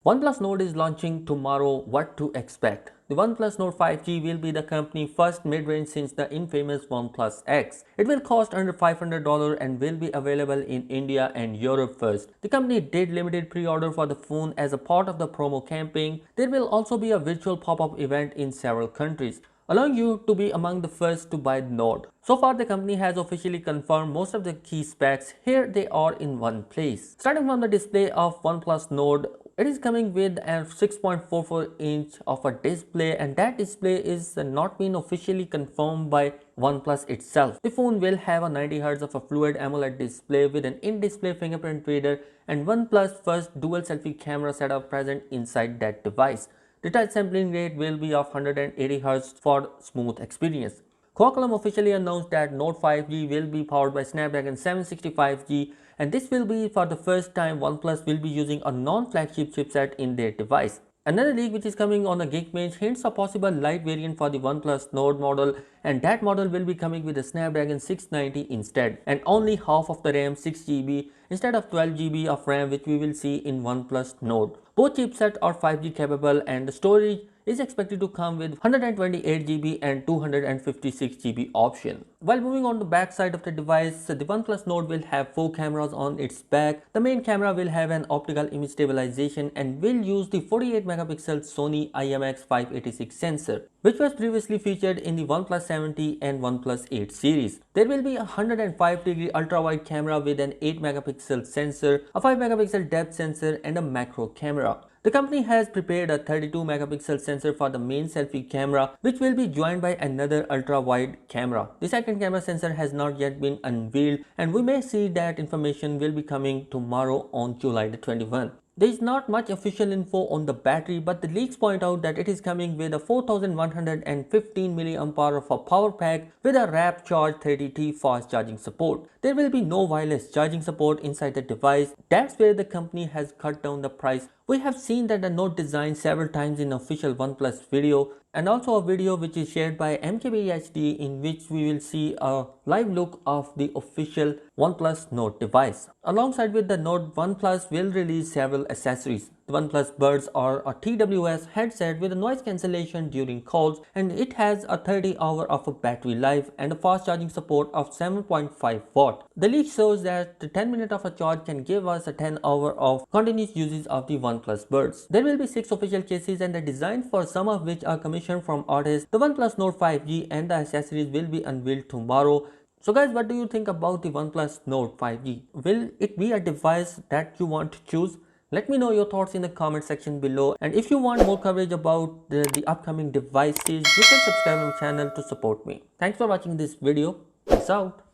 OnePlus Nord is launching tomorrow. What to expect? The OnePlus Nord 5G will be the company's first mid-range since the infamous OnePlus X. It will cost under $500 and will be available in India and Europe first. The company did limited pre-order for the phone as a part of the promo campaign. There will also be a virtual pop-up event in several countries, allowing you to be among the first to buy the Nord. So far, the company has officially confirmed most of the key specs. Here they are in one place. Starting from the display of OnePlus Nord, it is coming with a 6.44 inch of a display, and that display is not been officially confirmed by OnePlus itself. The phone will have a 90Hz of a fluid AMOLED display with an in-display fingerprint reader and OnePlus first dual selfie camera setup present inside that device. The touch sampling rate will be of 180Hz for smooth experience. Qualcomm officially announced that Nord 5G will be powered by Snapdragon 765G, and this will be for the first time OnePlus will be using a non-flagship chipset in their device. Another leak which is coming on the Geekbench hints a possible light variant for the OnePlus Nord model, and that model will be coming with a Snapdragon 690 instead, and only half of the RAM 6GB instead of 12GB of RAM which we will see in OnePlus Nord. Both chipsets are 5G capable, and the storage is expected to come with 128GB and 256GB option. While moving on the back side of the device, the OnePlus Nord will have 4 cameras on its back. The main camera will have an optical image stabilization and will use the 48 megapixel Sony IMX586 sensor, which was previously featured in the OnePlus 70 and OnePlus 8 series. There will be a 105-degree ultra-wide camera with an 8 megapixel sensor, a 5 megapixel depth sensor, and a macro camera. The company has prepared a 32 megapixel sensor for the main selfie camera, which will be joined by another ultra-wide camera. The second camera sensor has not yet been unveiled, and we may see that information will be coming tomorrow on July the 21st. There is not much official info on the battery, but the leaks point out that it is coming with a 4115 mAh of a power pack with a Rapid Charge 30T fast charging support. There will be no wireless charging support inside the device. That's where the company has cut down the price. We have seen that the Note design several times in official OnePlus video, and also a video which is shared by MKBHD in which we will see a live look of the official OnePlus Note device. Alongside with the Note, OnePlus will release several accessories. The OnePlus Buds are a TWS headset with a noise cancellation during calls, and it has a 30-hour of a battery life and a fast charging support of 7.5 watt. The leak shows that the 10 minutes of a charge can give us a 10-hour of continuous usage of the OnePlus Buds. There will be 6 official cases, and the design for some of which are commissioned from artists. The OnePlus Nord 5G and the accessories will be unveiled tomorrow. So guys, what do you think about the OnePlus Nord 5G? Will it be a device that you want to choose? Let me know your thoughts in the comment section below, and if you want more coverage about the upcoming devices, you can subscribe to my channel to support me. Thanks for watching this video. Peace out.